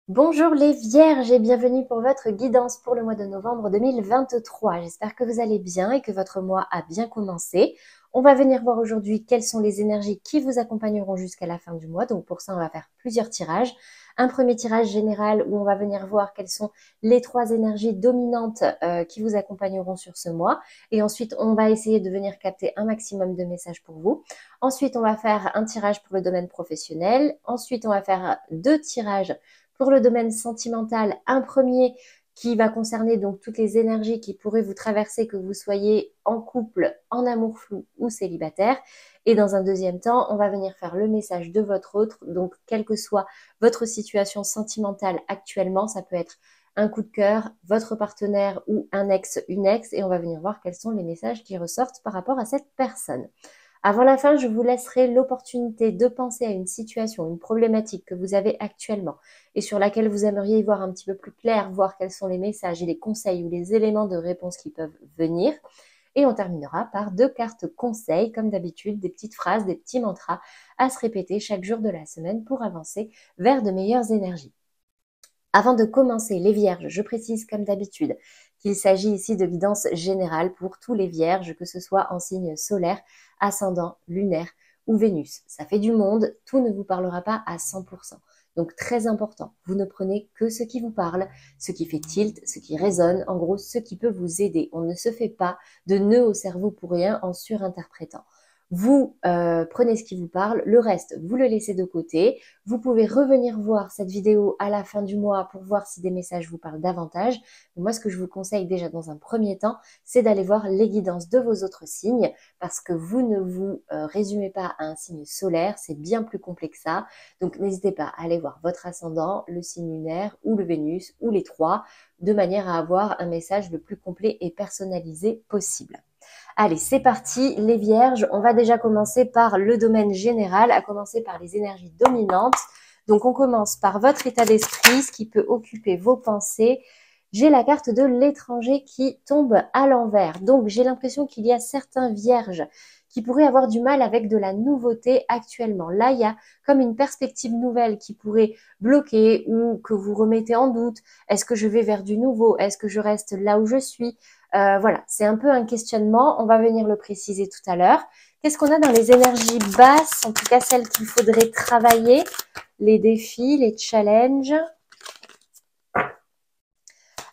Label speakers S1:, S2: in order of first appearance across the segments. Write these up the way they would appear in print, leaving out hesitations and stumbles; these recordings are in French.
S1: Bonjour les Vierges et bienvenue pour votre guidance pour le mois de novembre 2023. J'espère que vous allez bien et que votre mois a bien commencé. On va venir voir aujourd'hui quelles sont les énergies qui vous accompagneront jusqu'à la fin du mois. Donc pour ça, on va faire plusieurs tirages. Un premier tirage général où on va venir voir quelles sont les 3 énergies dominantes qui vous accompagneront sur ce mois. Et ensuite, on va essayer de venir capter un maximum de messages pour vous. Ensuite, on va faire un tirage pour le domaine professionnel. Ensuite, on va faire 2 tirages pour le domaine sentimental, un premier qui va concerner donc toutes les énergies qui pourraient vous traverser, que vous soyez en couple, en amour flou ou célibataire. Et dans un deuxième temps, on va venir faire le message de votre autre. Donc, quelle que soit votre situation sentimentale actuellement, ça peut être un coup de cœur, votre partenaire ou un ex, une ex. Et on va venir voir quels sont les messages qui ressortent par rapport à cette personne. Avant la fin, je vous laisserai l'opportunité de penser à une situation, une problématique que vous avez actuellement et sur laquelle vous aimeriez y voir un petit peu plus clair, voir quels sont les messages et les conseils ou les éléments de réponse qui peuvent venir. Et on terminera par 2 cartes conseils, comme d'habitude, des petites phrases, des petits mantras à se répéter chaque jour de la semaine pour avancer vers de meilleures énergies. Avant de commencer, les Vierges, je précise comme d'habitude qu'il s'agit ici de guidance générale pour tous les Vierges, que ce soit en signe solaire, ascendant, lunaire ou Vénus. Ça fait du monde, tout ne vous parlera pas à 100%. Donc très important, vous ne prenez que ce qui vous parle, ce qui fait tilt, ce qui résonne, en gros ce qui peut vous aider. On ne se fait pas de nœud au cerveau pour rien en surinterprétant. Vous prenez ce qui vous parle, le reste, vous le laissez de côté. Vous pouvez revenir voir cette vidéo à la fin du mois pour voir si des messages vous parlent davantage. Mais moi, ce que je vous conseille déjà dans un premier temps, c'est d'aller voir les guidances de vos autres signes parce que vous ne vous résumez pas à un signe solaire, c'est bien plus complexe que ça. Donc, n'hésitez pas à aller voir votre ascendant, le signe lunaire ou le Vénus ou les 3 de manière à avoir un message le plus complet et personnalisé possible. Allez, c'est parti, les Vierges. On va déjà commencer par le domaine général, à commencer par les énergies dominantes. Donc, on commence par votre état d'esprit, ce qui peut occuper vos pensées. J'ai la carte de l'étranger qui tombe à l'envers. Donc, j'ai l'impression qu'il y a certains Vierges qui pourraient avoir du mal avec de la nouveauté actuellement. Là, il y a comme une perspective nouvelle qui pourrait bloquer ou que vous remettez en doute. Est-ce que je vais vers du nouveau? Est-ce que je reste là où je suis? Voilà, c'est un peu un questionnement. On va venir le préciser tout à l'heure. Qu'est-ce qu'on a dans les énergies basses, en tout cas celles qu'il faudrait travailler, les défis, les challenges?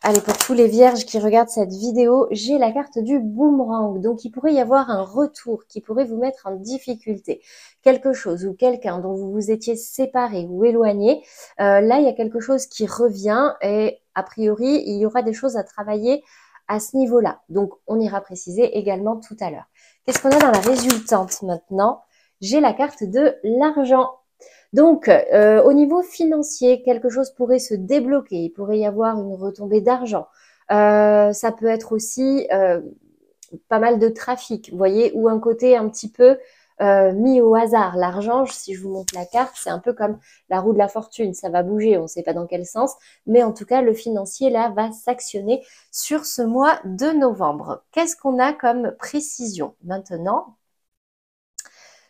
S1: Allez, pour tous les vierges qui regardent cette vidéo, j'ai la carte du boomerang. Donc, il pourrait y avoir un retour qui pourrait vous mettre en difficulté. Quelque chose ou quelqu'un dont vous vous étiez séparé ou éloigné. Là, il y a quelque chose qui revient et a priori, il y aura des choses à travailler à ce niveau-là. Donc, on ira préciser également tout à l'heure. Qu'est-ce qu'on a dans la résultante maintenant? J'ai la carte de l'argent. Donc, au niveau financier, quelque chose pourrait se débloquer. Il pourrait y avoir une retombée d'argent. Ça peut être aussi pas mal de trafic, vous voyez, ou un côté un petit peu mis au hasard. L'argent, si je vous montre la carte, c'est un peu comme la roue de la fortune. Ça va bouger, on ne sait pas dans quel sens. Mais en tout cas, le financier, là, va s'actionner sur ce mois de novembre. Qu'est-ce qu'on a comme précision maintenant?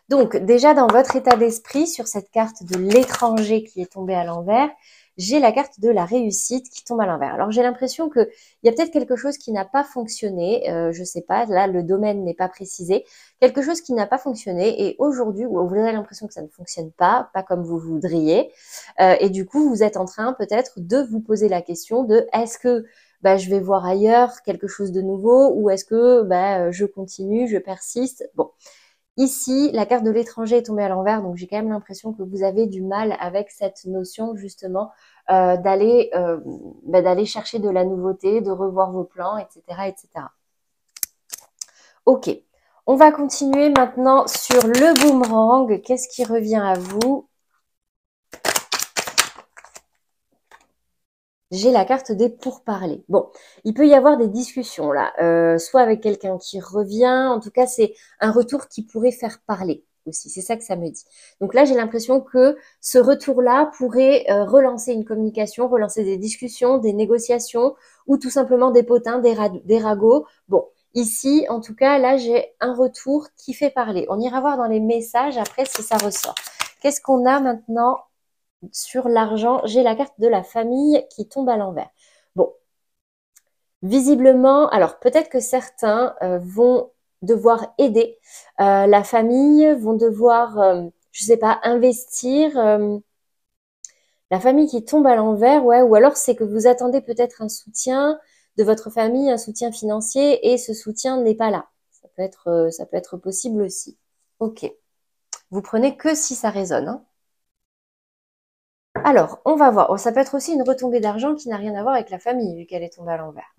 S1: Donc, déjà dans votre état d'esprit, sur cette carte de l'étranger qui est tombée à l'envers, j'ai la carte de la réussite qui tombe à l'envers. Alors, j'ai l'impression qu'il y a peut-être quelque chose qui n'a pas fonctionné. Je ne sais pas, là, le domaine n'est pas précisé. Quelque chose qui n'a pas fonctionné et aujourd'hui, vous avez l'impression que ça ne fonctionne pas comme vous voudriez. Et du coup, vous êtes en train peut-être de vous poser la question de est-ce que je vais voir ailleurs quelque chose de nouveau ou est-ce que je continue, je persiste. Bon. Ici, la carte de l'étranger est tombée à l'envers, donc j'ai quand même l'impression que vous avez du mal avec cette notion justement d'aller chercher de la nouveauté, de revoir vos plans, etc., etc. Ok, on va continuer maintenant sur le boomerang. Qu'est-ce qui revient à vous? J'ai la carte des pourparlers. Bon, il peut y avoir des discussions là, soit avec quelqu'un qui revient, en tout cas c'est un retour qui pourrait faire parler. aussi. C'est ça que ça me dit. Donc là, j'ai l'impression que ce retour-là pourrait relancer une communication, relancer des discussions, des négociations ou tout simplement des potins, des ragots. Bon, ici, en tout cas, là, j'ai un retour qui fait parler. On ira voir dans les messages après si ça ressort. Qu'est-ce qu'on a maintenant sur l'argent? J'ai la carte de la famille qui tombe à l'envers. Bon, visiblement, alors peut-être que certains vont devoir aider la famille, vont devoir, je sais pas, investir. La famille qui tombe à l'envers, ouais, ou alors c'est que vous attendez peut-être un soutien de votre famille, un soutien financier, et ce soutien n'est pas là. Ça peut être possible aussi. Ok. Vous prenez que si ça résonne, hein. Alors, on va voir. Oh, ça peut être aussi une retombée d'argent qui n'a rien à voir avec la famille, vu qu'elle est tombée à l'envers.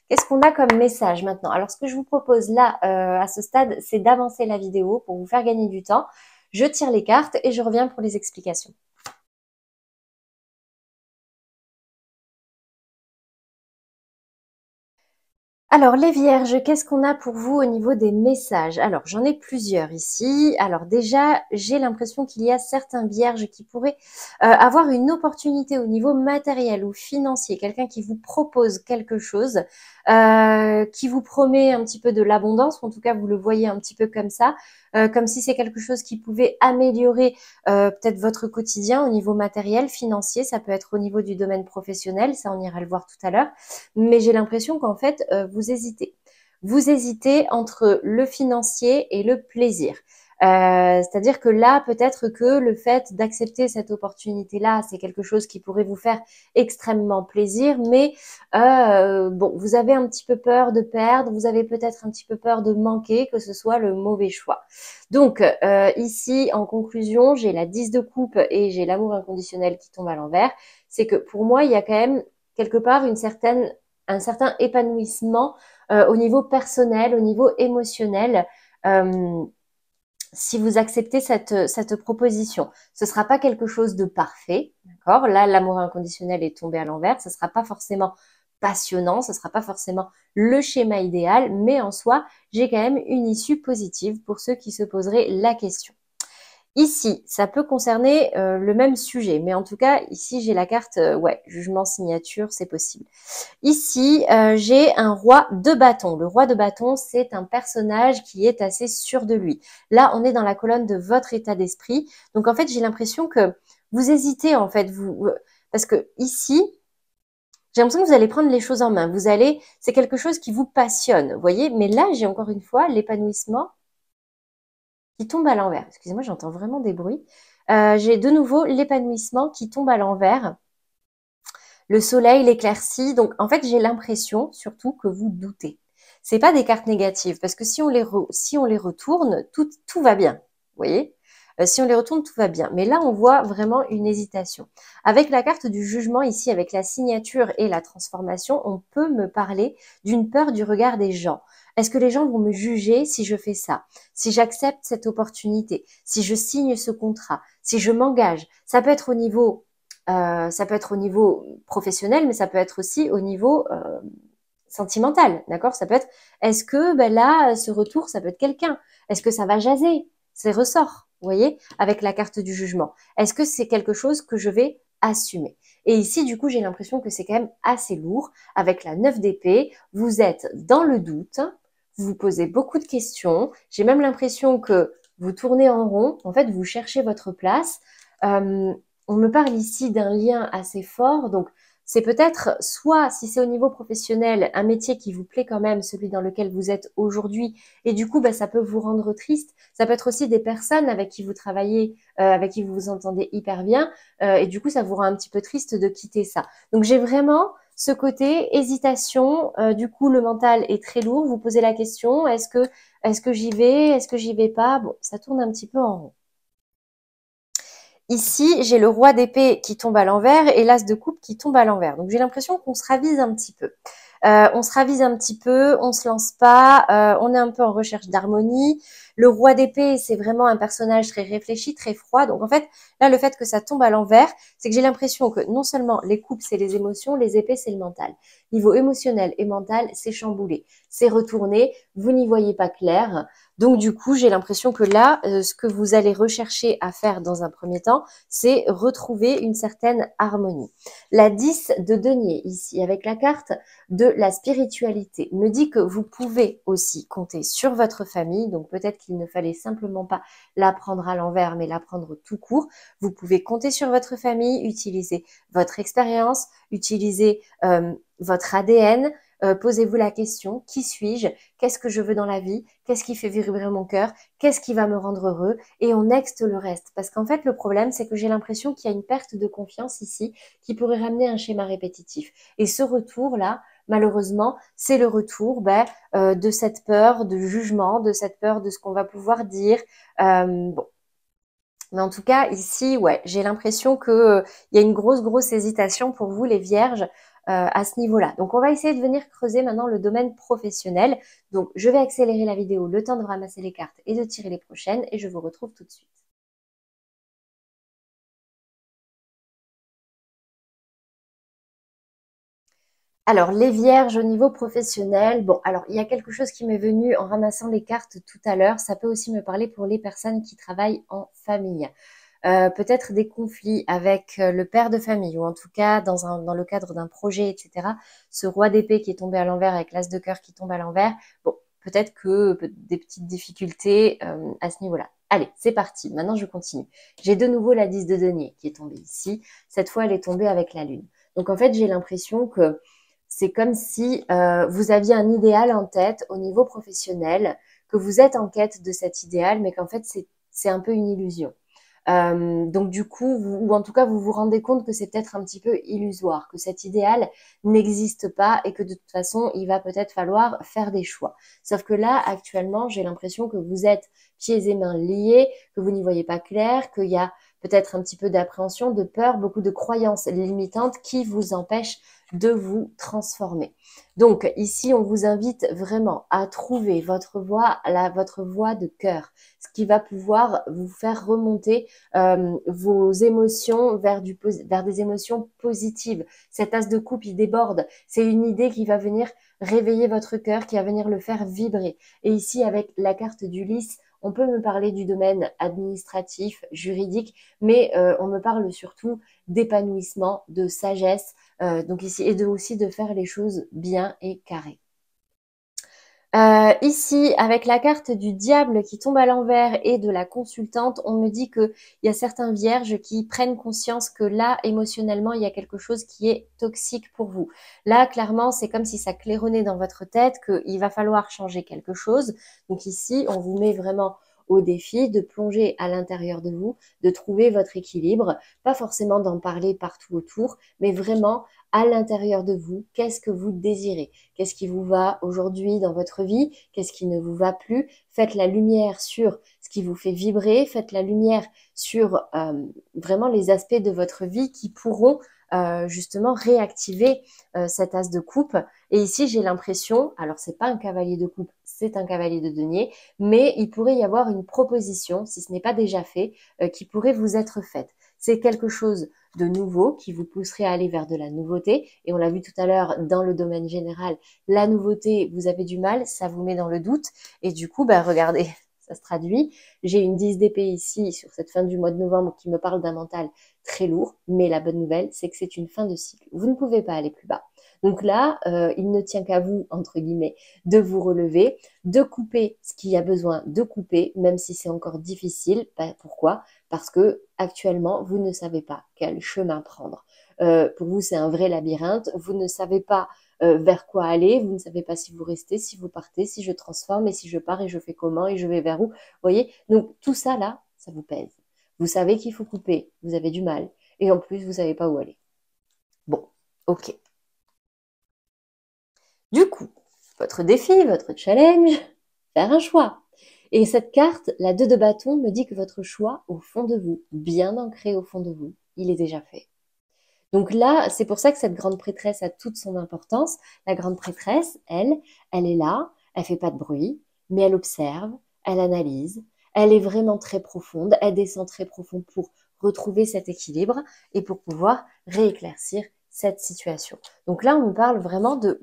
S1: Qu'est-ce qu'on a comme message maintenant? Alors, ce que je vous propose là, à ce stade, c'est d'avancer la vidéo pour vous faire gagner du temps. Je tire les cartes et je reviens pour les explications. Alors, les vierges, qu'est-ce qu'on a pour vous au niveau des messages? Alors, j'en ai plusieurs ici. Alors déjà, j'ai l'impression qu'il y a certains vierges qui pourraient avoir une opportunité au niveau matériel ou financier. Quelqu'un qui vous propose quelque chose, qui vous promet un petit peu de l'abondance, ou en tout cas, vous le voyez un petit peu comme si c'est quelque chose qui pouvait améliorer peut-être votre quotidien au niveau matériel, financier. Ça peut être au niveau du domaine professionnel, ça on ira le voir tout à l'heure. Mais j'ai l'impression qu'en fait, vous hésitez. Vous hésitez entre le financier et le plaisir. C'est-à-dire que là, peut-être que le fait d'accepter cette opportunité-là, c'est quelque chose qui pourrait vous faire extrêmement plaisir, mais bon, vous avez un petit peu peur de perdre, vous avez peut-être un petit peu peur de manquer, que ce soit le mauvais choix. Donc ici, en conclusion, j'ai la 10 de coupe et j'ai l'amour inconditionnel qui tombe à l'envers. C'est que pour moi, il y a quand même quelque part un certain épanouissement au niveau personnel, au niveau émotionnel. Si vous acceptez cette proposition, ce sera pas quelque chose de parfait, d'accord? Là, l'amour inconditionnel est tombé à l'envers, ce sera pas forcément passionnant, ce sera pas forcément le schéma idéal, mais en soi, j'ai quand même une issue positive pour ceux qui se poseraient la question. Ici, ça peut concerner le même sujet, mais en tout cas, ici, j'ai la carte, ouais, jugement, signature, c'est possible. Ici, j'ai un roi de bâton. Le roi de bâton, c'est un personnage qui est assez sûr de lui. Là, on est dans la colonne de votre état d'esprit. Donc, en fait, j'ai l'impression que vous hésitez, en fait, parce que ici, j'ai l'impression que vous allez prendre les choses en main. C'est quelque chose qui vous passionne, vous voyez. Mais là, j'ai encore une fois l'épanouissement qui tombe à l'envers. Excusez-moi, j'entends vraiment des bruits. J'ai de nouveau l'épanouissement qui tombe à l'envers. Le soleil, l'éclaircie. Donc, en fait, j'ai l'impression surtout que vous doutez. C'est pas des cartes négatives parce que si on les retourne, tout va bien. Vous voyez? Si on les retourne, tout va bien. Mais là, on voit vraiment une hésitation. Avec la carte du jugement ici, avec la signature et la transformation, on peut me parler d'une peur du regard des gens. Est-ce que les gens vont me juger si je fais ça? Si j'accepte cette opportunité? Si je signe ce contrat? Si je m'engage? Ça peut être au niveau professionnel, mais ça peut être aussi au niveau sentimental, d'accord? Ça peut être, est-ce que ben là, ce retour, ça peut être quelqu'un? Est-ce que ça va jaser? C'est ressort, vous voyez, avec la carte du jugement. Est-ce que c'est quelque chose que je vais assumer? Et ici, du coup, j'ai l'impression que c'est quand même assez lourd. Avec la 9 d'épée, vous êtes dans le doute, vous vous posez beaucoup de questions. J'ai même l'impression que vous tournez en rond. En fait, vous cherchez votre place. On me parle ici d'un lien assez fort, donc c'est peut-être soit, si c'est au niveau professionnel, un métier qui vous plaît quand même, celui dans lequel vous êtes aujourd'hui, et du coup, bah, ça peut vous rendre triste. Ça peut être aussi des personnes avec qui vous travaillez, avec qui vous vous entendez hyper bien, et du coup, ça vous rend un petit peu triste de quitter ça. Donc, j'ai vraiment ce côté hésitation. Du coup, le mental est très lourd. Vous posez la question, est-ce que j'y vais, est-ce que j'y vais pas? Bon, ça tourne un petit peu en rond. Ici, j'ai le roi d'épée qui tombe à l'envers et l'as de coupe qui tombe à l'envers. Donc, j'ai l'impression qu'on se ravise un petit peu. On se ravise un petit peu, on se lance pas, on est un peu en recherche d'harmonie. Le roi d'épée, c'est vraiment un personnage très réfléchi, très froid. Donc, en fait, là, le fait que ça tombe à l'envers, c'est que j'ai l'impression que non seulement les coupes, c'est les émotions, les épées, c'est le mental. niveau émotionnel et mental, c'est chamboulé, c'est retourné, vous n'y voyez pas clair. Donc du coup, j'ai l'impression que là, ce que vous allez rechercher à faire dans un premier temps, c'est retrouver une certaine harmonie. La 10 de denier ici, avec la carte de la spiritualité, me dit que vous pouvez aussi compter sur votre famille. Donc peut-être qu'il ne fallait simplement pas la prendre à l'envers, mais la prendre tout court. Vous pouvez compter sur votre famille, utiliser votre expérience, utiliser votre ADN. Posez-vous la question, qui suis-je? Qu'est-ce que je veux dans la vie? Qu'est-ce qui fait vibrer mon cœur? Qu'est-ce qui va me rendre heureux? Et on nexte le reste. Parce qu'en fait, le problème, c'est que j'ai l'impression qu'il y a une perte de confiance ici qui pourrait ramener un schéma répétitif. Et ce retour-là, malheureusement, c'est le retour de cette peur de jugement, de cette peur de ce qu'on va pouvoir dire. Bon. Mais en tout cas, ici, ouais, j'ai l'impression que il y a une grosse hésitation pour vous, les vierges, à ce niveau-là. Donc, on va essayer de venir creuser maintenant le domaine professionnel. Donc, je vais accélérer la vidéo, le temps de ramasser les cartes et de tirer les prochaines, et je vous retrouve tout de suite. Alors, les vierges au niveau professionnel, bon, alors il y a quelque chose qui m'est venu en ramassant les cartes tout à l'heure. Ça peut aussi me parler pour les personnes qui travaillent en famille. Peut-être des conflits avec le père de famille ou en tout cas dans le cadre d'un projet, etc. Ce roi d'épée qui est tombé à l'envers avec l'as de cœur qui tombe à l'envers, bon, peut-être que des petites difficultés à ce niveau-là. Allez, c'est parti. Maintenant, je continue. J'ai de nouveau la 10 de denier qui est tombée ici. Cette fois, elle est tombée avec la lune. Donc, en fait, j'ai l'impression que c'est comme si vous aviez un idéal en tête au niveau professionnel, que vous êtes en quête de cet idéal, mais qu'en fait, c'est un peu une illusion. Donc du coup, ou en tout cas, vous vous rendez compte que c'est peut-être un petit peu illusoire, que cet idéal n'existe pas et que de toute façon, il va peut-être falloir faire des choix. Sauf que là, actuellement, j'ai l'impression que vous êtes pieds et mains liés, que vous n'y voyez pas clair, qu'il y a peut-être un petit peu d'appréhension, de peur, beaucoup de croyances limitantes qui vous empêchent de vous transformer. Donc ici, on vous invite vraiment à trouver votre voie, votre voie de cœur, ce qui va pouvoir vous faire remonter vos émotions vers des émotions positives. Cet as de coupe, il déborde. C'est une idée qui va venir réveiller votre cœur, qui va venir le faire vibrer. Et ici, avec la carte du lys, on peut me parler du domaine administratif, juridique, mais on me parle surtout d'épanouissement, de sagesse, donc ici, et aussi de faire les choses bien et carré. Ici, avec la carte du diable qui tombe à l'envers et de la consultante, on me dit qu'il y a certains vierges qui prennent conscience que là, émotionnellement, il y a quelque chose qui est toxique pour vous. Là, clairement, c'est comme si ça claironnait dans votre tête qu'il va falloir changer quelque chose. Donc ici, on vous met vraiment au défi de plonger à l'intérieur de vous, de trouver votre équilibre, pas forcément d'en parler partout autour, mais vraiment à l'intérieur de vous, qu'est-ce que vous désirez? Qu'est-ce qui vous va aujourd'hui dans votre vie? Qu'est-ce qui ne vous va plus? Faites la lumière sur ce qui vous fait vibrer, faites la lumière sur vraiment les aspects de votre vie qui pourront justement réactiver cet as de coupe. Et ici, j'ai l'impression, alors c'est pas un cavalier de coupe, c'est un cavalier de denier, mais il pourrait y avoir une proposition, si ce n'est pas déjà fait, qui pourrait vous être faite. C'est quelque chose de nouveau qui vous pousserait à aller vers de la nouveauté. Et on l'a vu tout à l'heure dans le domaine général, la nouveauté, vous avez du mal, ça vous met dans le doute. Et du coup, regardez, ça se traduit. J'ai une 10 d'épée ici sur cette fin du mois de novembre qui me parle d'un mental très lourd. Mais la bonne nouvelle, c'est que c'est une fin de cycle. Vous ne pouvez pas aller plus bas. Donc là, il ne tient qu'à vous, entre guillemets, de vous relever, de couper ce qu'il y a besoin de couper, même si c'est encore difficile. Pourquoi? Parce que actuellement, vous ne savez pas quel chemin prendre. Pour vous, c'est un vrai labyrinthe. Vous ne savez pas vers quoi aller. Vous ne savez pas si vous restez, si vous partez, si je transforme, et si je pars et je fais comment et je vais vers où. Vous voyez? Donc tout ça là, ça vous pèse. Vous savez qu'il faut couper. Vous avez du mal. Et en plus, vous savez pas où aller. Bon, ok. Du coup, votre défi, votre challenge, faire un choix. Et cette carte, la 2 de bâton, me dit que votre choix, au fond de vous, bien ancré au fond de vous, il est déjà fait. Donc là, c'est pour ça que cette grande prêtresse a toute son importance. La grande prêtresse, elle est là, elle fait pas de bruit, mais elle observe, elle analyse, elle est vraiment très profonde, elle descend très profond pour retrouver cet équilibre et pour pouvoir rééclaircir cette situation. Donc là, on me parle vraiment de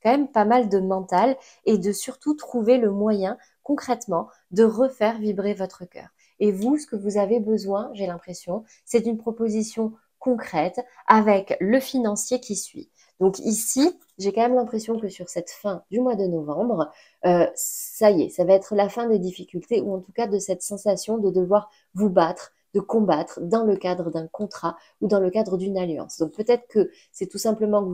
S1: quand même pas mal de mental et de surtout trouver le moyen concrètement de refaire vibrer votre cœur. Et vous, ce que vous avez besoin, j'ai l'impression, c'est d'une proposition concrète avec le financier qui suit. Donc ici, j'ai quand même l'impression que sur cette fin du mois de novembre, ça y est, ça va être la fin des difficultés ou en tout cas de cette sensation de devoir vous battre, de combattre dans le cadre d'un contrat ou dans le cadre d'une alliance. Donc peut-être que c'est tout simplement que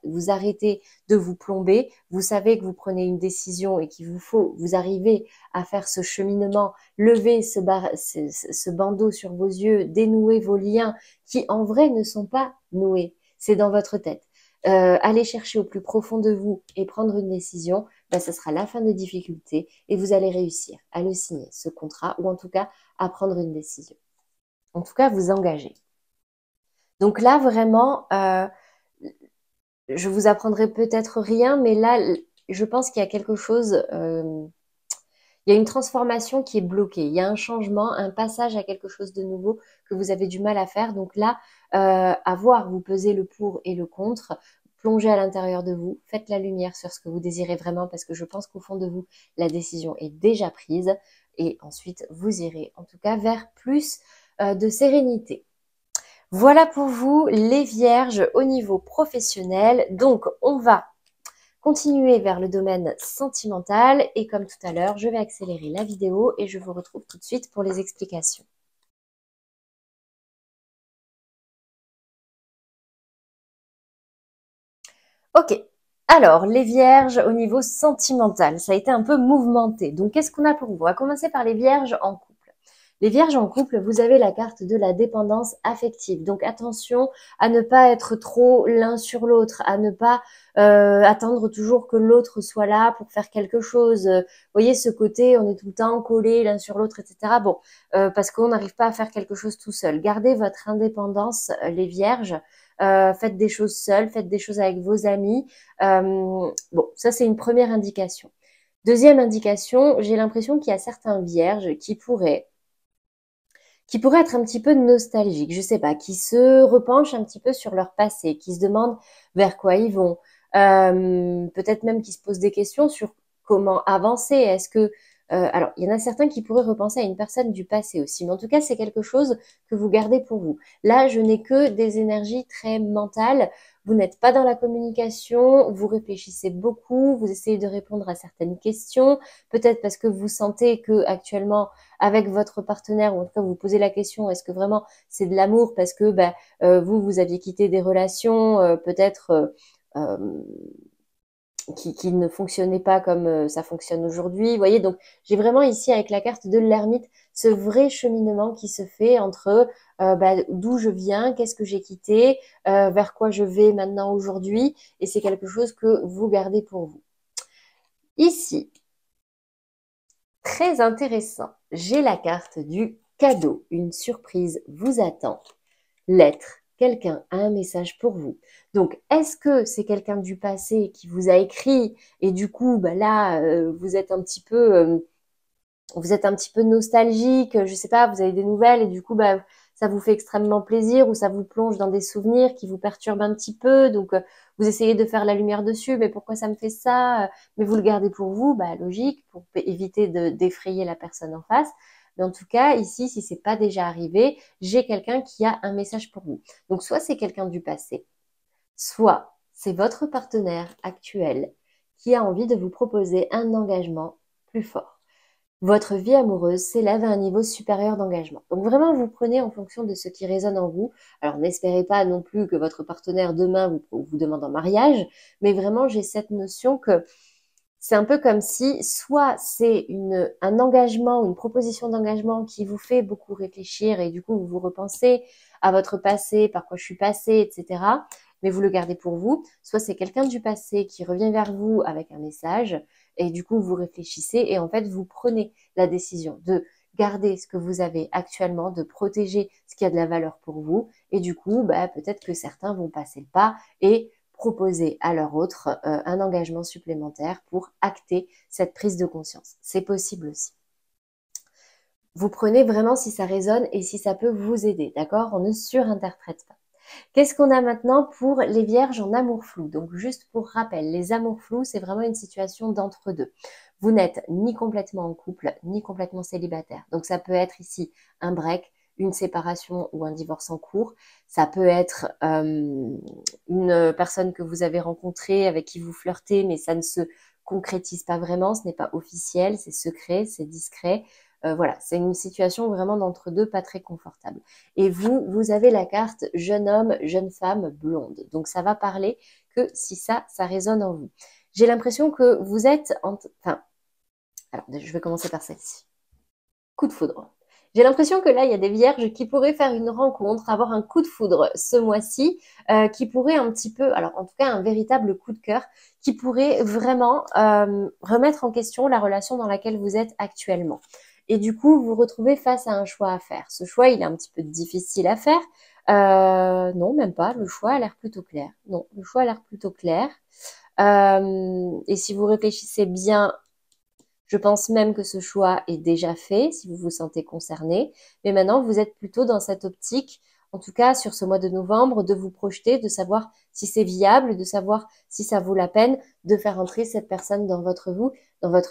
S1: vous arrêtez de vous plomber, vous savez que vous prenez une décision et qu'il vous faut, vous arrivez à faire ce cheminement, lever ce bandeau sur vos yeux, dénouer vos liens qui en vrai ne sont pas noués, c'est dans votre tête. Aller chercher au plus profond de vous et prendre une décision, ben, ce sera la fin des difficultés et vous allez réussir à le signer, ce contrat, ou en tout cas à prendre une décision. En tout cas, vous engager. Donc là, vraiment, je vous apprendrai peut-être rien, mais là, je pense qu'il y a quelque chose, il y a une transformation qui est bloquée. Il y a un changement, un passage à quelque chose de nouveau que vous avez du mal à faire. Donc là, à voir, vous pesez le pour et le contre, plongez à l'intérieur de vous, faites la lumière sur ce que vous désirez vraiment, parce que je pense qu'au fond de vous, la décision est déjà prise. Et ensuite, vous irez en tout cas vers plus de sérénité. Voilà pour vous les vierges au niveau professionnel. Donc, on va continuer vers le domaine sentimental et comme tout à l'heure, je vais accélérer la vidéo et je vous retrouve tout de suite pour les explications. Ok, alors les vierges au niveau sentimental, ça a été un peu mouvementé. Donc qu'est-ce qu'on a pour vous? On va commencer par les vierges en couple. Les vierges en couple, vous avez la carte de la dépendance affective. Donc attention à ne pas être trop l'un sur l'autre, à ne pas attendre toujours que l'autre soit là pour faire quelque chose. Vous voyez ce côté, on est tout le temps collés l'un sur l'autre, etc. Bon, parce qu'on n'arrive pas à faire quelque chose tout seul. Gardez votre indépendance, les vierges. Faites des choses seules, faites des choses avec vos amis. Bon, ça c'est une première indication. Deuxième indication, j'ai l'impression qu'il y a certains vierges qui pourraient être un petit peu nostalgiques, je sais pas, qui se repenchent un petit peu sur leur passé, qui se demandent vers quoi ils vont, peut-être même qui se posent des questions sur comment avancer. Est-ce que alors, il y en a certains qui pourraient repenser à une personne du passé aussi, mais en tout cas, c'est quelque chose que vous gardez pour vous. Là, je n'ai que des énergies très mentales. Vous n'êtes pas dans la communication, vous réfléchissez beaucoup, vous essayez de répondre à certaines questions, peut-être parce que vous sentez que actuellement avec votre partenaire, ou en tout cas vous vous posez la question, est-ce que vraiment c'est de l'amour parce que vous aviez quitté des relations peut-être qui ne fonctionnaient pas comme ça fonctionne aujourd'hui. Vous voyez, donc j'ai vraiment ici avec la carte de l'ermite ce vrai cheminement qui se fait entre d'où je viens, qu'est-ce que j'ai quitté, vers quoi je vais maintenant aujourd'hui, et c'est quelque chose que vous gardez pour vous. Ici, très intéressant, j'ai la carte du cadeau. Une surprise vous attend. Lettre. Quelqu'un a un message pour vous. Donc, est-ce que c'est quelqu'un du passé qui vous a écrit et du coup, là, vous êtes un petit peu nostalgique, je sais pas, vous avez des nouvelles et du coup, ça vous fait extrêmement plaisir ou ça vous plonge dans des souvenirs qui vous perturbent un petit peu. Donc, vous essayez de faire la lumière dessus, mais pourquoi ça me fait ça? Mais vous le gardez pour vous, logique, pour éviter d'effrayer la personne en face. Mais en tout cas, ici, si c'est pas déjà arrivé, j'ai quelqu'un qui a un message pour vous. Donc, soit c'est quelqu'un du passé, soit c'est votre partenaire actuel qui a envie de vous proposer un engagement plus fort. Votre vie amoureuse s'élève à un niveau supérieur d'engagement. Donc vraiment, vous prenez en fonction de ce qui résonne en vous. Alors n'espérez pas non plus que votre partenaire demain vous demande en mariage, mais vraiment, j'ai cette notion que c'est un peu comme si soit c'est un engagement, une proposition d'engagement qui vous fait beaucoup réfléchir et du coup vous repensez à votre passé, par quoi je suis passée, etc. Mais vous le gardez pour vous. Soit c'est quelqu'un du passé qui revient vers vous avec un message et du coup vous réfléchissez et en fait vous prenez la décision de garder ce que vous avez actuellement, de protéger ce qui a de la valeur pour vous et du coup peut-être que certains vont passer le pas et proposer à leur autre un engagement supplémentaire pour acter cette prise de conscience. C'est possible aussi. Vous prenez vraiment si ça résonne et si ça peut vous aider, d'accord? On ne surinterprète pas. Qu'est-ce qu'on a maintenant pour les vierges en amour flou? Donc juste pour rappel, les amours flous, c'est vraiment une situation d'entre-deux. Vous n'êtes ni complètement en couple, ni complètement célibataire. Donc ça peut être ici un break, une séparation ou un divorce en cours. Ça peut être une personne que vous avez rencontrée, avec qui vous flirtez, mais ça ne se concrétise pas vraiment, ce n'est pas officiel, c'est secret, c'est discret. Voilà, c'est une situation vraiment d'entre-deux, pas très confortable. Et vous, vous avez la carte jeune homme, jeune femme, blonde. Donc ça va parler que si ça résonne en vous. J'ai l'impression que vous êtes enfin, alors je vais commencer par celle-ci. Coup de foudre. J'ai l'impression que là, il y a des vierges qui pourraient faire une rencontre, avoir un coup de foudre ce mois-ci, qui pourrait un petit peu, alors en tout cas un véritable coup de cœur, qui pourrait vraiment remettre en question la relation dans laquelle vous êtes actuellement. Et du coup, vous vous retrouvez face à un choix à faire. Ce choix, il est un petit peu difficile à faire. Non, même pas. Le choix a l'air plutôt clair. Non, le choix a l'air plutôt clair. Et si vous réfléchissez bien, je pense même que ce choix est déjà fait, si vous vous sentez concerné. Mais maintenant, vous êtes plutôt dans cette optique, en tout cas sur ce mois de novembre, de vous projeter, de savoir si c'est viable, de savoir si ça vaut la peine de faire entrer cette personne dans votre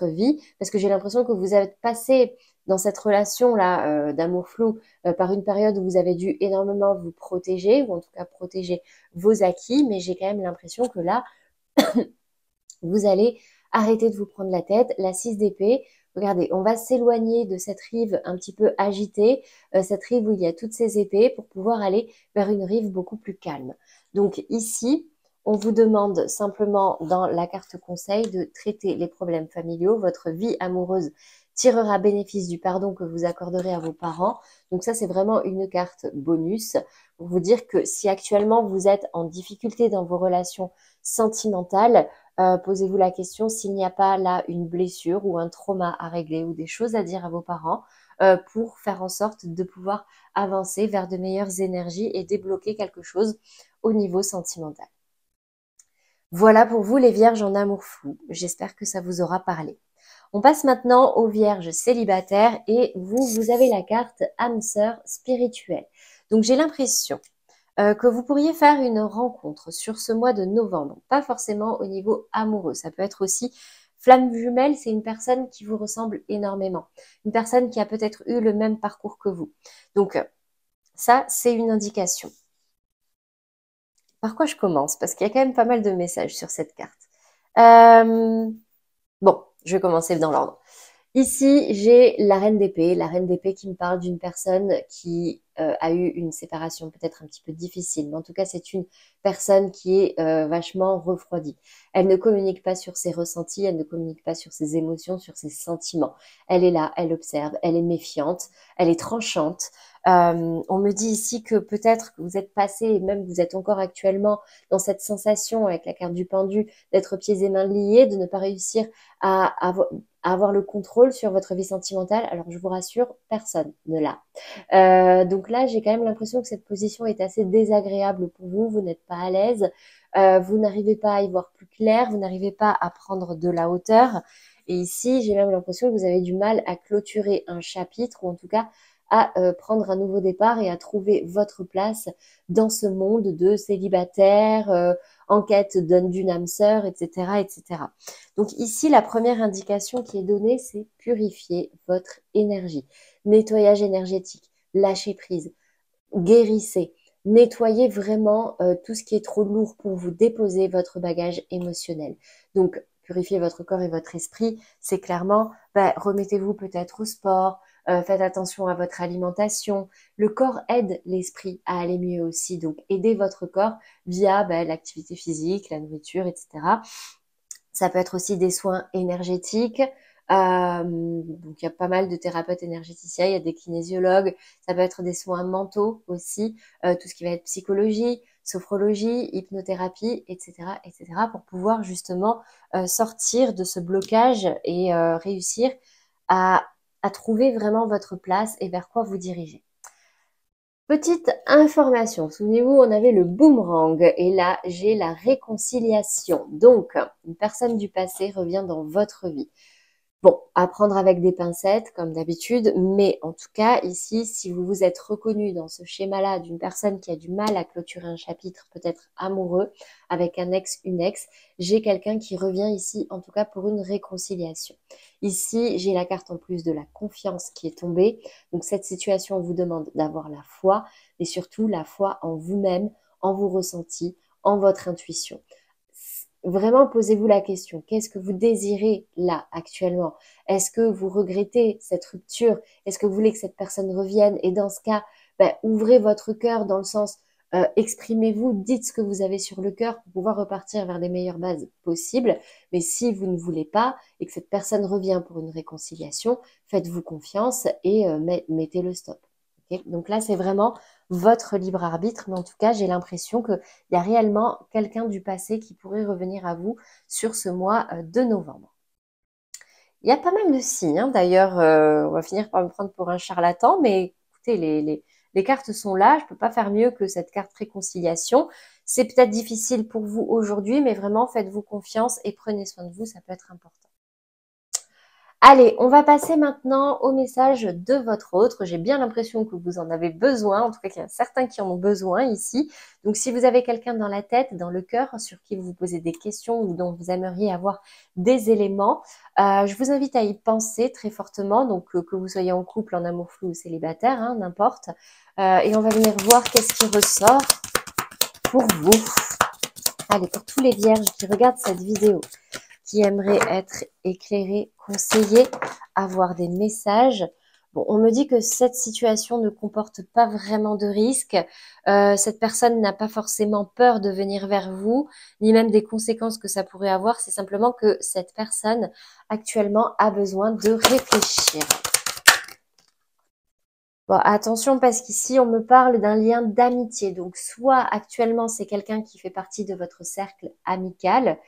S1: vie. Parce que j'ai l'impression que vous êtes passé dans cette relation-là d'amour flou par une période où vous avez dû énormément vous protéger, ou en tout cas protéger vos acquis. Mais j'ai quand même l'impression que là, vous allez arrêter de vous prendre la tête. La 6 d'épée, regardez, on va s'éloigner de cette rive un petit peu agitée, cette rive où il y a toutes ces épées, pour pouvoir aller vers une rive beaucoup plus calme. Donc ici, on vous demande simplement dans la carte conseil de traiter les problèmes familiaux. Votre vie amoureuse tirera bénéfice du pardon que vous accorderez à vos parents. Donc ça, c'est vraiment une carte bonus pour vous dire que si actuellement vous êtes en difficulté dans vos relations sentimentales, posez-vous la question s'il n'y a pas là une blessure ou un trauma à régler ou des choses à dire à vos parents pour faire en sorte de pouvoir avancer vers de meilleures énergies et débloquer quelque chose au niveau sentimental. Voilà pour vous les vierges en amour flou. J'espère que ça vous aura parlé. On passe maintenant aux vierges célibataires et vous avez la carte âme sœur spirituelle. Donc j'ai l'impression que vous pourriez faire une rencontre sur ce mois de novembre, pas forcément au niveau amoureux, ça peut être aussi flamme jumelle, c'est une personne qui vous ressemble énormément, une personne qui a peut-être eu le même parcours que vous. Donc ça, c'est une indication. Par quoi je commence? Parce qu'il y a quand même pas mal de messages sur cette carte. Bon, je vais commencer dans l'ordre. Ici, j'ai la reine d'épée qui me parle d'une personne qui a eu une séparation peut-être un petit peu difficile, mais en tout cas, c'est une personne qui est vachement refroidie. Elle ne communique pas sur ses ressentis, elle ne communique pas sur ses émotions, sur ses sentiments. Elle est là, elle observe, elle est méfiante, elle est tranchante. On me dit ici que peut-être que vous êtes passé, et même vous êtes encore actuellement dans cette sensation avec la carte du pendu, d'être pieds et mains liés, de ne pas réussir à avoir le contrôle sur votre vie sentimentale. Alors je vous rassure, personne ne l'a. Donc là, j'ai quand même l'impression que cette position est assez désagréable pour vous. Vous n'êtes pas à l'aise, vous n'arrivez pas à y voir plus clair, vous n'arrivez pas à prendre de la hauteur. Et ici, j'ai même l'impression que vous avez du mal à clôturer un chapitre, ou en tout cas à prendre un nouveau départ et à trouver votre place dans ce monde de célibataire, en quête d'une âme sœur, etc., etc. Donc ici, la première indication qui est donnée, c'est purifier votre énergie. Nettoyage énergétique, lâcher prise, guérissez, nettoyez vraiment tout ce qui est trop lourd pour vous, déposer votre bagage émotionnel. Donc, purifier votre corps et votre esprit, c'est clairement, remettez-vous peut-être au sport, faites attention à votre alimentation. Le corps aide l'esprit à aller mieux aussi, donc aidez votre corps via l'activité physique, la nourriture, etc. Ça peut être aussi des soins énergétiques. Donc il y a pas mal de thérapeutes énergéticiens, il y a des kinésiologues, ça peut être des soins mentaux aussi, tout ce qui va être psychologie, sophrologie, hypnothérapie, etc., etc., pour pouvoir justement sortir de ce blocage et réussir à, à trouver vraiment votre place et vers quoi vous dirigez. Petite information, souvenez-vous, on avait le boomerang et là, j'ai la réconciliation. Donc, une personne du passé revient dans votre vie. Bon, à prendre avec des pincettes, comme d'habitude, mais en tout cas, ici, si vous vous êtes reconnu dans ce schéma-là d'une personne qui a du mal à clôturer un chapitre, peut-être amoureux, avec un ex, une ex, j'ai quelqu'un qui revient ici, en tout cas pour une réconciliation. Ici, j'ai la carte en plus de la confiance qui est tombée. Donc, cette situation vous demande d'avoir la foi, et surtout la foi en vous-même, en vos ressentis, en votre intuition. Vraiment, posez-vous la question, qu'est-ce que vous désirez là, actuellement? Est-ce que vous regrettez cette rupture? Est-ce que vous voulez que cette personne revienne? Et dans ce cas, ouvrez votre cœur dans le sens, exprimez-vous, dites ce que vous avez sur le cœur pour pouvoir repartir vers des meilleures bases possibles. Mais si vous ne voulez pas et que cette personne revient pour une réconciliation, faites-vous confiance et mettez le stop. Okay. Donc là, c'est vraiment votre libre arbitre, mais en tout cas, j'ai l'impression qu'il y a réellement quelqu'un du passé qui pourrait revenir à vous sur ce mois de novembre. Il y a pas mal de signes, hein. D'ailleurs, on va finir par me prendre pour un charlatan, mais écoutez, les cartes sont là, je ne peux pas faire mieux que cette carte réconciliation. C'est peut-être difficile pour vous aujourd'hui, mais vraiment, faites-vous confiance et prenez soin de vous, ça peut être important. Allez, on va passer maintenant au message de votre autre. J'ai bien l'impression que vous en avez besoin, en tout cas qu'il y en a certains qui en ont besoin ici. Donc si vous avez quelqu'un dans la tête, dans le cœur, sur qui vous vous posez des questions ou dont vous aimeriez avoir des éléments, je vous invite à y penser très fortement, donc que vous soyez en couple, en amour flou ou célibataire, hein, n'importe. Et on va venir voir qu'est-ce qui ressort pour vous. Allez, pour tous les vierges qui regardent cette vidéo, qui aimeraient être éclairés, conseillés, avoir des messages. Bon, on me dit que cette situation ne comporte pas vraiment de risque. Cette personne n'a pas forcément peur de venir vers vous, ni même des conséquences que ça pourrait avoir. C'est simplement que cette personne, actuellement, a besoin de réfléchir. Bon, attention parce qu'ici, on me parle d'un lien d'amitié. Donc, soit actuellement, c'est quelqu'un qui fait partie de votre cercle amical,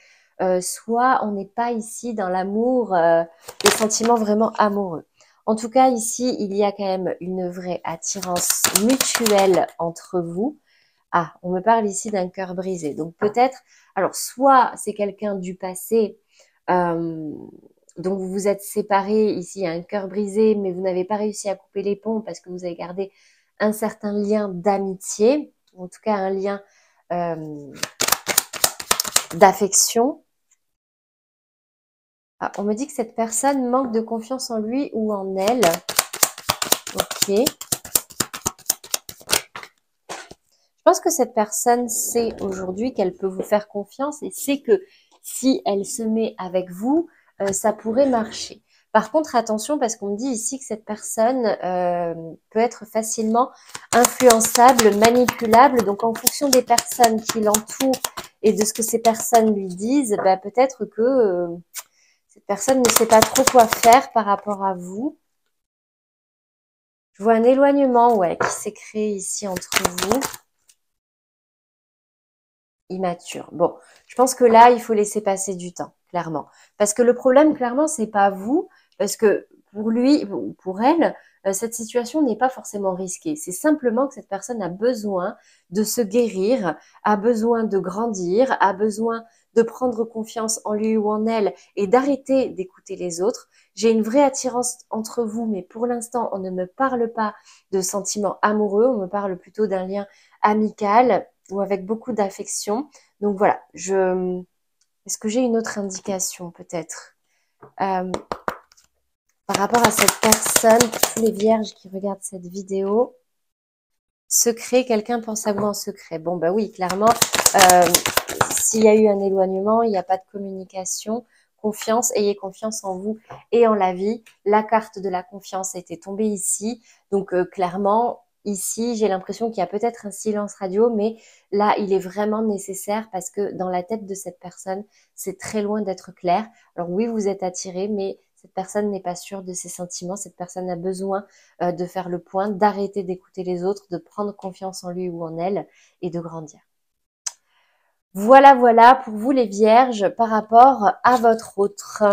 S1: soit on n'est pas ici dans l'amour, des sentiments vraiment amoureux. En tout cas, ici, il y a quand même une vraie attirance mutuelle entre vous. Ah, on me parle ici d'un cœur brisé. Donc peut-être, alors soit c'est quelqu'un du passé, dont vous vous êtes séparés, ici il y a un cœur brisé, mais vous n'avez pas réussi à couper les ponts parce que vous avez gardé un certain lien d'amitié, en tout cas un lien d'affection. Ah, on me dit que cette personne manque de confiance en lui ou en elle. Ok. Je pense que cette personne sait aujourd'hui qu'elle peut vous faire confiance et sait que si elle se met avec vous, ça pourrait marcher. Par contre, attention parce qu'on me dit ici que cette personne peut être facilement influençable, manipulable. Donc, en fonction des personnes qui l'entourent et de ce que ces personnes lui disent, peut-être que cette personne ne sait pas trop quoi faire par rapport à vous. Je vois un éloignement, ouais, qui s'est créé ici entre vous. Immature. Bon, je pense que là, il faut laisser passer du temps, clairement. Parce que le problème, clairement, c'est pas vous, parce que pour lui ou pour elle, cette situation n'est pas forcément risquée. C'est simplement que cette personne a besoin de se guérir, a besoin de grandir, a besoin de prendre confiance en lui ou en elle et d'arrêter d'écouter les autres. J'ai une vraie attirance entre vous, mais pour l'instant, on ne me parle pas de sentiments amoureux, on me parle plutôt d'un lien amical ou avec beaucoup d'affection. Donc voilà, est-ce que j'ai une autre indication peut-être par rapport à cette personne, pour tous les vierges qui regardent cette vidéo? Secret, quelqu'un pense à vous en secret. Bon, bah oui, clairement, s'il y a eu un éloignement, il n'y a pas de communication, confiance, ayez confiance en vous et en la vie. La carte de la confiance a été tombée ici. Donc, clairement, ici, j'ai l'impression qu'il y a peut-être un silence radio, mais là, il est vraiment nécessaire parce que dans la tête de cette personne, c'est très loin d'être clair. Alors oui, vous êtes attiré, mais cette personne n'est pas sûre de ses sentiments. Cette personne a besoin de faire le point, d'arrêter d'écouter les autres, de prendre confiance en lui ou en elle et de grandir. Voilà, voilà pour vous les vierges par rapport à votre autre.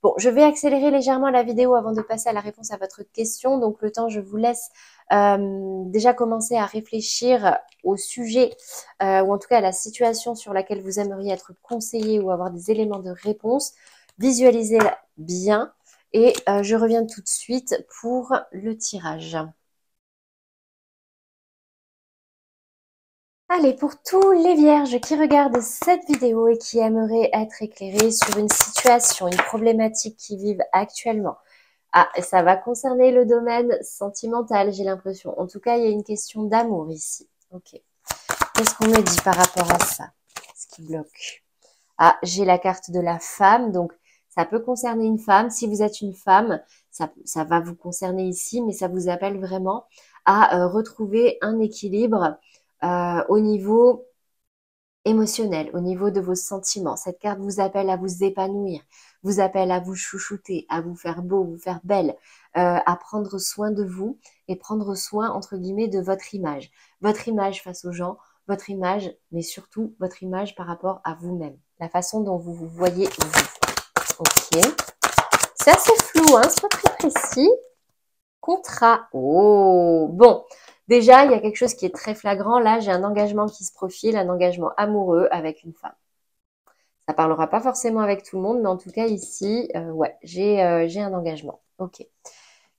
S1: Bon, je vais accélérer légèrement la vidéo avant de passer à la réponse à votre question. Donc le temps, je vous laisse déjà commencer à réfléchir au sujet ou en tout cas à la situation sur laquelle vous aimeriez être conseillé ou avoir des éléments de réponse. Visualisez-la bien et je reviens tout de suite pour le tirage. Allez, pour tous les vierges qui regardent cette vidéo et qui aimeraient être éclairés sur une situation, une problématique qu'ils vivent actuellement. Ah, ça va concerner le domaine sentimental, j'ai l'impression. En tout cas, il y a une question d'amour ici. Ok. Qu'est-ce qu'on me dit par rapport à ça? Qu'est-ce qui bloque? Ah, j'ai la carte de la femme, donc ça peut concerner une femme. Si vous êtes une femme, ça va vous concerner ici, mais ça vous appelle vraiment à retrouver un équilibre au niveau émotionnel, au niveau de vos sentiments. Cette carte vous appelle à vous épanouir, vous appelle à vous chouchouter, à vous faire beau, vous faire belle, à prendre soin de vous et prendre soin, entre guillemets, de votre image. Votre image face aux gens, votre image, mais surtout votre image par rapport à vous-même. La façon dont vous vous voyez vous. Ok. C'est assez flou, hein, c'est pas très précis. Contrat. Oh, bon. Déjà, il y a quelque chose qui est très flagrant. Là, j'ai un engagement qui se profile, un engagement amoureux avec une femme. Ça parlera pas forcément avec tout le monde, mais en tout cas ici, ouais, j'ai un engagement. Ok.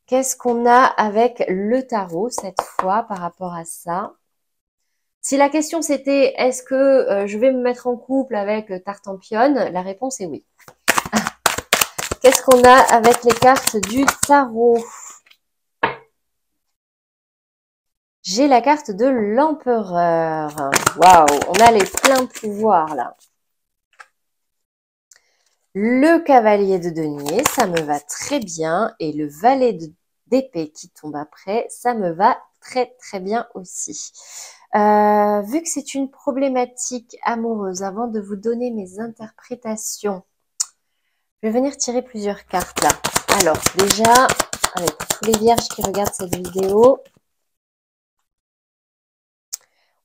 S1: Qu'est-ce qu'on a avec le tarot cette fois par rapport à ça? Si la question c'était est-ce que je vais me mettre en couple avec Tartampion, la réponse est oui. Qu'est-ce qu'on a avec les cartes du tarot? J'ai la carte de l'empereur. Waouh, on a les pleins pouvoirs là. Le cavalier de denier, ça me va très bien. Et le valet d'épée qui tombe après, ça me va très très bien aussi. Vu que c'est une problématique amoureuse, avant de vous donner mes interprétations, je vais venir tirer plusieurs cartes là. Alors déjà, allez, pour tous les vierges qui regardent cette vidéo,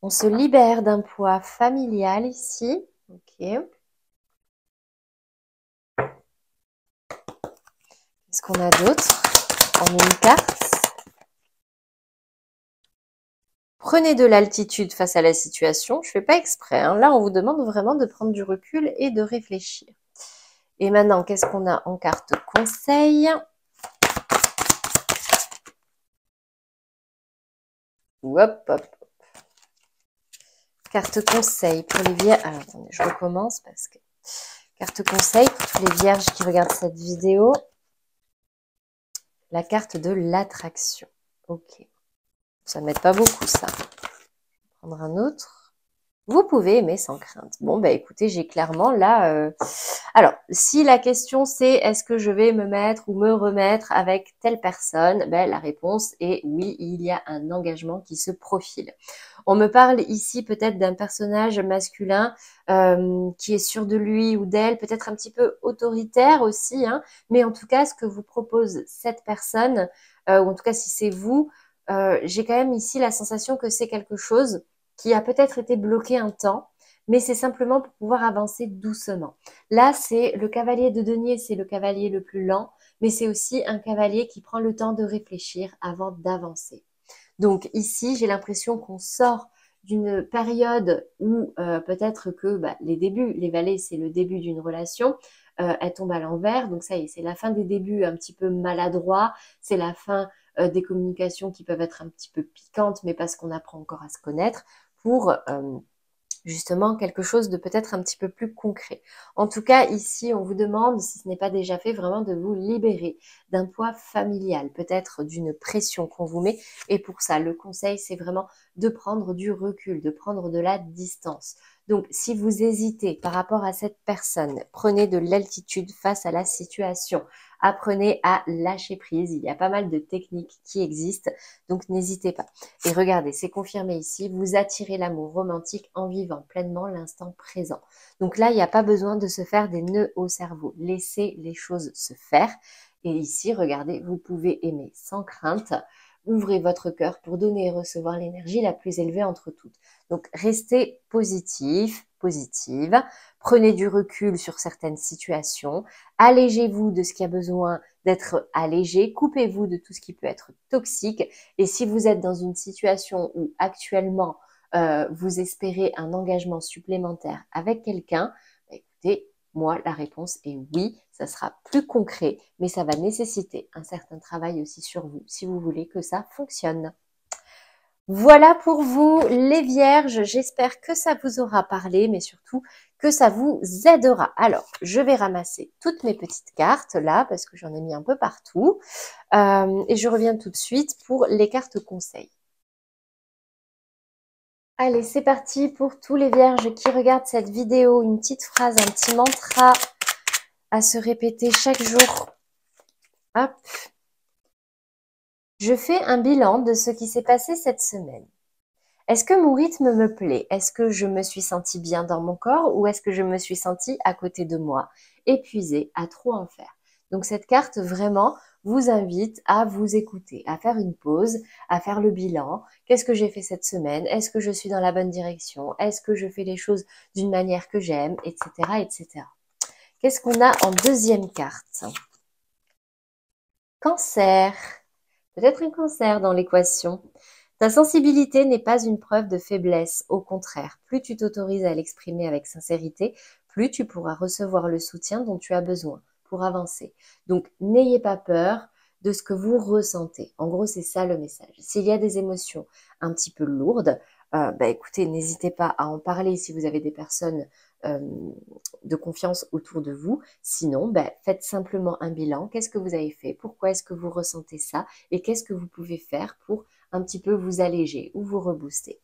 S1: on se libère d'un poids familial ici. Ok. Qu'est-ce qu'on a d'autre? On met une carte. Prenez de l'altitude face à la situation. Je ne fais pas exprès, hein. Là, on vous demande vraiment de prendre du recul et de réfléchir. Et maintenant, qu'est-ce qu'on a en carte conseil? Hop, hop. Carte conseil pour les vierges. Alors, attendez, je recommence parce que... Carte conseil pour tous les vierges qui regardent cette vidéo. La carte de l'attraction. Ok. Ça ne m'aide pas beaucoup, ça. Je vais prendre un autre. Vous pouvez aimer sans crainte. Bon, bah écoutez, j'ai clairement là... Alors, si la question c'est est-ce que je vais me mettre ou me remettre avec telle personne, ben, la réponse est oui, il y a un engagement qui se profile. On me parle ici peut-être d'un personnage masculin qui est sûr de lui ou d'elle, peut-être un petit peu autoritaire aussi, hein, mais en tout cas, ce que vous propose cette personne, ou en tout cas si c'est vous, j'ai quand même ici la sensation que c'est quelque chose qui a peut-être été bloqué un temps, mais c'est simplement pour pouvoir avancer doucement. Là, c'est le cavalier de denier, c'est le cavalier le plus lent, mais c'est aussi un cavalier qui prend le temps de réfléchir avant d'avancer. Donc ici, j'ai l'impression qu'on sort d'une période où peut-être que les débuts, les valets, c'est le début d'une relation, elle tombe à l'envers, donc ça y est, c'est la fin des débuts un petit peu maladroits, c'est la fin des communications qui peuvent être un petit peu piquantes, mais parce qu'on apprend encore à se connaître, pour justement quelque chose de peut-être un petit peu plus concret. En tout cas, ici, on vous demande, si ce n'est pas déjà fait, vraiment de vous libérer d'un poids familial, peut-être d'une pression qu'on vous met. Et pour ça, le conseil, c'est vraiment de prendre du recul, de prendre de la distance. Donc, si vous hésitez par rapport à cette personne, prenez de l'altitude face à la situation. Apprenez à lâcher prise. Il y a pas mal de techniques qui existent, donc n'hésitez pas. Et regardez, c'est confirmé ici, vous attirez l'amour romantique en vivant pleinement l'instant présent. Donc là, il n'y a pas besoin de se faire des nœuds au cerveau. Laissez les choses se faire. Et ici, regardez, vous pouvez aimer sans crainte. Ouvrez votre cœur pour donner et recevoir l'énergie la plus élevée entre toutes. Donc, restez positif, positive. Prenez du recul sur certaines situations. Allégez-vous de ce qui a besoin d'être allégé. Coupez-vous de tout ce qui peut être toxique. Et si vous êtes dans une situation où actuellement vous espérez un engagement supplémentaire avec quelqu'un, écoutez, Moi, la réponse est oui, ça sera plus concret, mais ça va nécessiter un certain travail aussi sur vous, si vous voulez que ça fonctionne. Voilà pour vous les vierges, j'espère que ça vous aura parlé, mais surtout que ça vous aidera. Alors, je vais ramasser toutes mes petites cartes là, parce que j'en ai mis un peu partout, et je reviens tout de suite pour les cartes conseils. Allez, c'est parti pour tous les vierges qui regardent cette vidéo, une petite phrase, un petit mantra à se répéter chaque jour. Hop. Je fais un bilan de ce qui s'est passé cette semaine. Est-ce que mon rythme me plaît? Est-ce que je me suis sentie bien dans mon corps ou est-ce que je me suis sentie à côté de moi, épuisée, à trop en faire? Donc cette carte vraiment vous invite à vous écouter, à faire une pause, à faire le bilan. Qu'est-ce que j'ai fait cette semaine? Est-ce que je suis dans la bonne direction? Est-ce que je fais les choses d'une manière que j'aime, etc., etc. Qu'est-ce qu'on a en deuxième carte? Cancer. Peut-être un cancer dans l'équation. Ta sensibilité n'est pas une preuve de faiblesse, au contraire, plus tu t'autorises à l'exprimer avec sincérité, plus tu pourras recevoir le soutien dont tu as besoin pour avancer. Donc, n'ayez pas peur de ce que vous ressentez. En gros, c'est ça le message. S'il y a des émotions un petit peu lourdes, écoutez, n'hésitez pas à en parler si vous avez des personnes euh, de confiance autour de vous. Sinon, faites simplement un bilan. Qu'est-ce que vous avez fait? Pourquoi est-ce que vous ressentez ça? Et qu'est-ce que vous pouvez faire pour un petit peu vous alléger ou vous rebooster?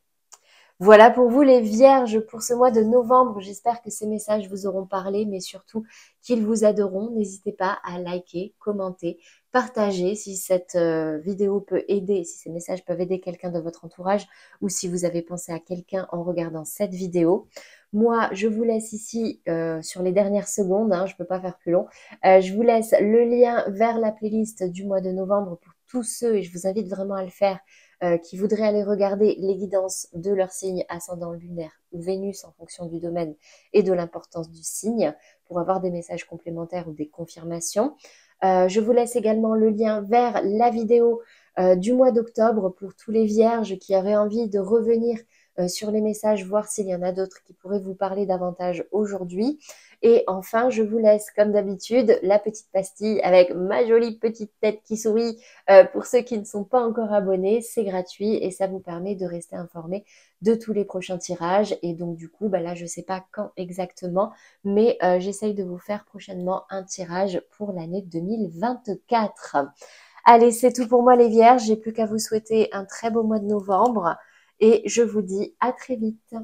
S1: Voilà pour vous les vierges pour ce mois de novembre. J'espère que ces messages vous auront parlé, mais surtout qu'ils vous aideront. N'hésitez pas à liker, commenter, partager si cette vidéo peut aider, si ces messages peuvent aider quelqu'un de votre entourage ou si vous avez pensé à quelqu'un en regardant cette vidéo. Moi, je vous laisse ici sur les dernières secondes, je ne peux pas faire plus long. Je vous laisse le lien vers la playlist du mois de novembre pour tous ceux, et je vous invite vraiment à le faire, qui voudraient aller regarder les guidances de leur signe ascendant lunaire ou Vénus en fonction du domaine et de l'importance du signe pour avoir des messages complémentaires ou des confirmations. Je vous laisse également le lien vers la vidéo du mois d'octobre pour tous les vierges qui auraient envie de revenir sur les messages, voir s'il y en a d'autres qui pourraient vous parler davantage aujourd'hui. Et enfin, je vous laisse, comme d'habitude, la petite pastille avec ma jolie petite tête qui sourit. Pour ceux qui ne sont pas encore abonnés, c'est gratuit et ça vous permet de rester informé de tous les prochains tirages. Et donc, du coup, là, je ne sais pas quand exactement, mais j'essaye de vous faire prochainement un tirage pour l'année 2024. Allez, c'est tout pour moi les vierges. J'ai plus qu'à vous souhaiter un très beau mois de novembre et je vous dis à très vite.